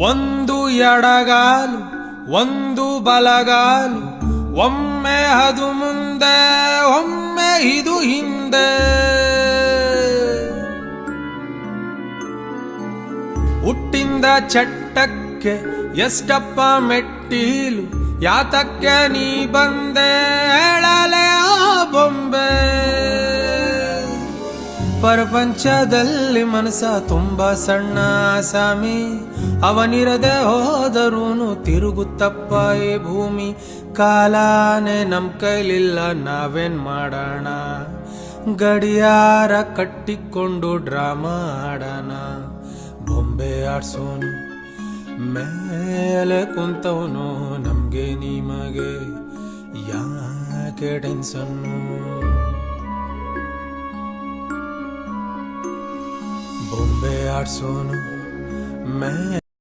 ಒಂದು ಎಡಗಾಲು ಒಂದು ಬಲಗಾಲು, ಒಮ್ಮೆ ಅದು ಮುಂದೆ ಒಮ್ಮೆ ಇದು ಹಿಂದೆ. ಹುಟ್ಟಿಂದ ಚಟ್ಟಕ್ಕೆ ಎಷ್ಟಪ್ಪ ಮೆಟ್ಟೀಲು, ಯಾತಕ್ಕೆ ನೀ ಬಂದೆ ಹೇಳಲೆ ಆ ಬೊಂಬೆ. ಪ್ರಪಂಚದಲ್ಲಿ ಮನಸ ತುಂಬಾ ಸಣ್ಣ ಸಾಮಿ, ಅವನಿರದೆ ಹೋದರೂನು ತಿರುಗುತ್ತಪ್ಪ ಈ ಭೂಮಿ. ಕಾಲಾನೆ ನಮ್ ಕೈಲಿಲ್ಲ ನಾವೇನ್ ಮಾಡೋಣ, ಗಡಿಯಾರ ಕಟ್ಟಿಕೊಂಡು ಡ್ರಾಮಾ ಆಡೋಣ. ಬೊಂಬೆ ಆಡ್ಸೋನು ಮೇಲೆ ಕುಂತವನು, ನಮ್ಗೆ ನಿಮಗೆ ಯಾಕೆ ಟೆನ್ಷನ್ನು. ಬೊಂಬೆ ಆಡ್ಸೋನು